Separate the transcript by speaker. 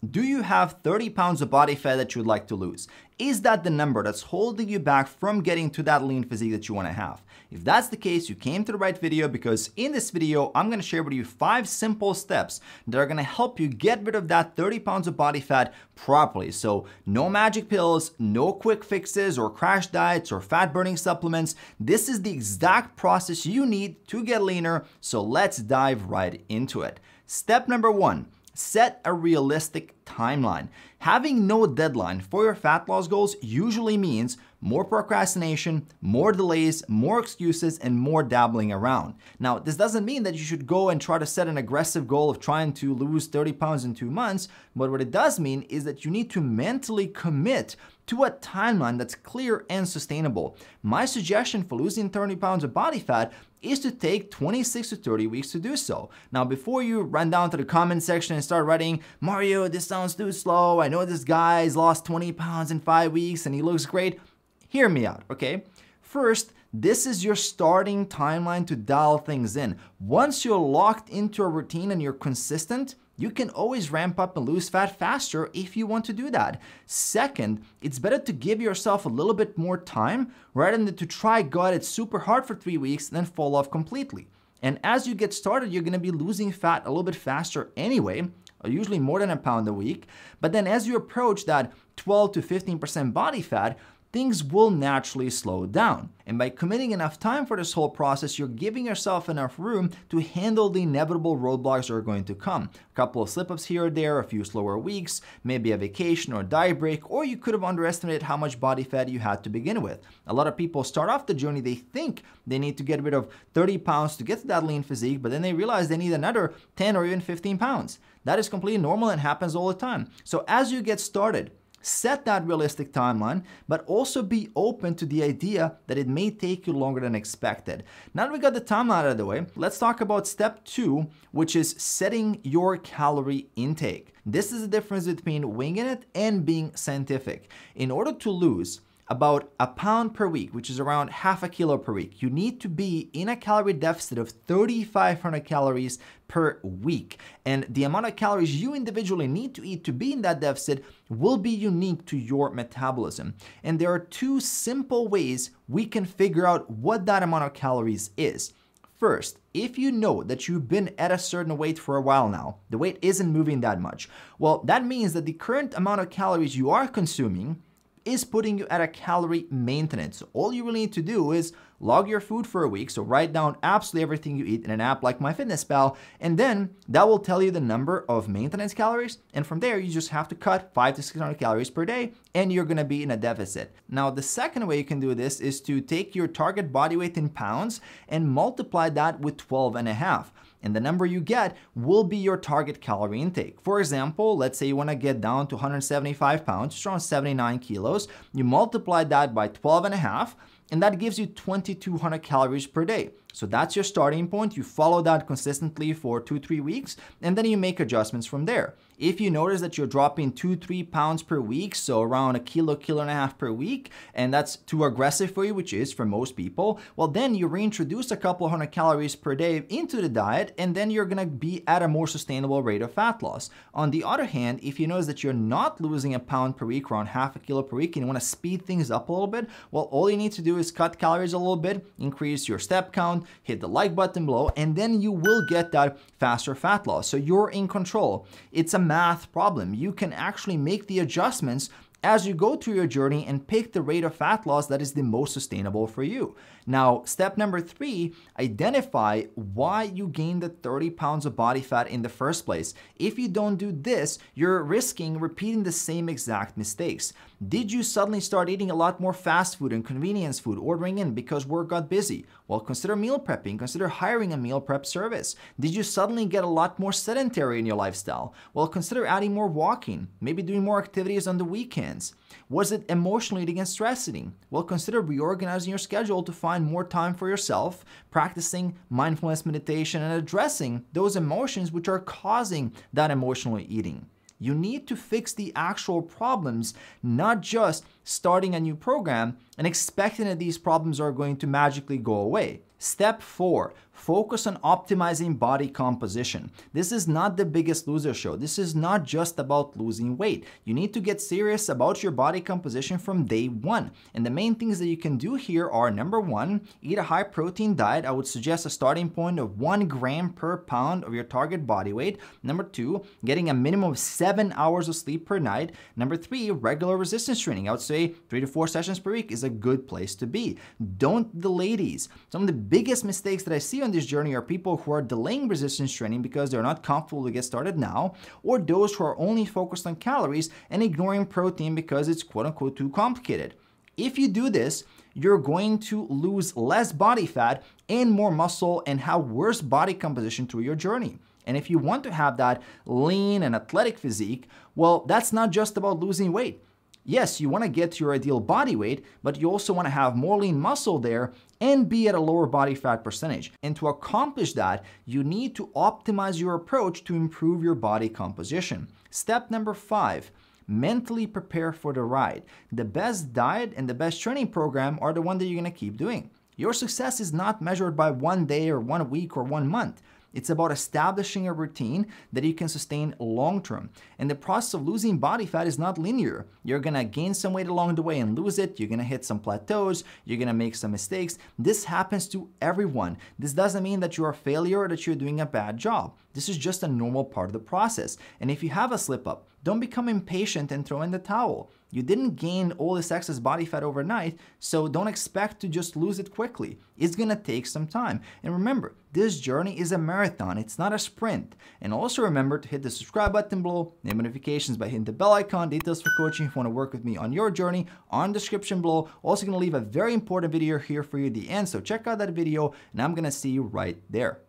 Speaker 1: Do you have 30 pounds of body fat that you would like to lose? Is that the number that's holding you back from getting to that lean physique that you want to have? If that's the case, you came to the right video, because in this video, I'm going to share with you 5 simple steps that are going to help you get rid of that 30 pounds of body fat properly. So no magic pills, no quick fixes or crash diets or fat burning supplements. This is the exact process you need to get leaner. So let's dive right into it. Step number 1. Set a realistic timeline. Having no deadline for your fat loss goals usually means more procrastination, more delays, more excuses, and more dabbling around. Now, this doesn't mean that you should go and try to set an aggressive goal of trying to lose 30 pounds in 2 months, but what it does mean is that you need to mentally commit to a timeline that's clear and sustainable. My suggestion for losing 30 pounds of body fat is to take 26 to 30 weeks to do so. Now, before you run down to the comment section and start writing, Mario, this sounds too slow. I know this guy's lost 20 pounds in 5 weeks and he looks great. Hear me out, okay? First, this is your starting timeline to dial things in. Once you're locked into a routine and you're consistent, you can always ramp up and lose fat faster if you want to do that. Second, it's better to give yourself a little bit more time rather than to try gut it super hard for 3 weeks and then fall off completely. And as you get started, you're gonna be losing fat a little bit faster anyway, usually more than a pound a week. But then as you approach that 12 to 15% body fat, things will naturally slow down. And by committing enough time for this whole process, you're giving yourself enough room to handle the inevitable roadblocks that are going to come. A couple of slip-ups here or there, a few slower weeks, maybe a vacation or a diet break, or you could have underestimated how much body fat you had to begin with. A lot of people start off the journey, they think they need to get rid of 30 pounds to get to that lean physique, but then they realize they need another 10 or even 15 pounds. That is completely normal and happens all the time. So as you get started, set that realistic timeline, but also be open to the idea that it may take you longer than expected. Now that we got the timeline out of the way, let's talk about step 2, which is setting your calorie intake. This is the difference between winging it and being scientific. In order to lose about a pound per week, which is around half a kilo per week, you need to be in a calorie deficit of 3,500 calories per week. And the amount of calories you individually need to eat to be in that deficit will be unique to your metabolism. And there are 2 simple ways we can figure out what that amount of calories is. First, if you know that you've been at a certain weight for a while now, the weight isn't moving that much, well, that means that the current amount of calories you are consuming is putting you at a calorie maintenance. So all you really need to do is log your food for a week. So write down absolutely everything you eat in an app like MyFitnessPal, and then that will tell you the number of maintenance calories. And from there, you just have to cut 500 to 600 calories per day, and you're gonna be in a deficit. Now, the second way you can do this is to take your target body weight in pounds and multiply that with 12.5. And the number you get will be your target calorie intake. For example, let's say you want to get down to 175 pounds, just around 79 kilos. You multiply that by 12.5, and that gives you 2,200 calories per day. So that's your starting point. You follow that consistently for 2-3 weeks, and then you make adjustments from there. If you notice that you're dropping 2-3 pounds per week, so around a kilo and a half per week, and that's too aggressive for you, which is for most people, well, then you reintroduce a couple of hundred calories per day into the diet, and then you're gonna be at a more sustainable rate of fat loss. On the other hand, if you notice that you're not losing a pound per week, around half a kilo per week, and you wanna speed things up a little bit, well, all you need to do is cut calories a little bit, increase your step count, hit the like button below, and then you will get that faster fat loss. So you're in control. It's a math problem. You can actually make the adjustments as you go through your journey and pick the rate of fat loss that is the most sustainable for you. Now, step number 3, identify why you gained the 30 pounds of body fat in the first place. If you don't do this, you're risking repeating the same exact mistakes. Did you suddenly start eating a lot more fast food and convenience food, ordering in because work got busy? Well, consider meal prepping, consider hiring a meal prep service. Did you suddenly get a lot more sedentary in your lifestyle? Well, consider adding more walking, maybe doing more activities on the weekends. Was it emotional eating and stress eating? Well, consider reorganizing your schedule to find more time for yourself, practicing mindfulness meditation, and addressing those emotions which are causing that emotional eating. You need to fix the actual problems, not just starting a new program and expecting that these problems are going to magically go away. Step 4, Focus on optimizing body composition. This is not the Biggest Loser show. This is not just about losing weight. You need to get serious about your body composition from day one. And the main things that you can do here are, number one, eat a high protein diet. I would suggest a starting point of 1 gram per pound of your target body weight. Number two, getting a minimum of 7 hours of sleep per night. Number three, regular resistance training. I would say 3 to 4 sessions per week is a good place to be. Don't delay these. Some of the biggest mistakes that I see on this journey are people who are delaying resistance training because they're not comfortable to get started now, or those who are only focused on calories and ignoring protein because it's quote unquote too complicated. If you do this, you're going to lose less body fat and more muscle and have worse body composition through your journey. And if you want to have that lean and athletic physique, well, that's not just about losing weight. Yes, you want to get to your ideal body weight, but you also want to have more lean muscle there and be at a lower body fat percentage. And to accomplish that, you need to optimize your approach to improve your body composition. Step number 5, mentally prepare for the ride. The best diet and the best training program are the one that you're going to keep doing. Your success is not measured by 1 day or 1 week or 1 month. It's about establishing a routine that you can sustain long term. And the process of losing body fat is not linear. You're gonna gain some weight along the way and lose it. You're gonna hit some plateaus. You're gonna make some mistakes. This happens to everyone. This doesn't mean that you're a failure or that you're doing a bad job. This is just a normal part of the process. And if you have a slip up, don't become impatient and throw in the towel. You didn't gain all this excess body fat overnight, so don't expect to just lose it quickly. It's gonna take some time. And remember, this journey is a marathon, it's not a sprint. And also remember to hit the subscribe button below, name notifications by hitting the bell icon, details for coaching if you wanna work with me on your journey, on the description below. Also gonna leave a very important video here for you at the end, so check out that video, and I'm gonna see you right there.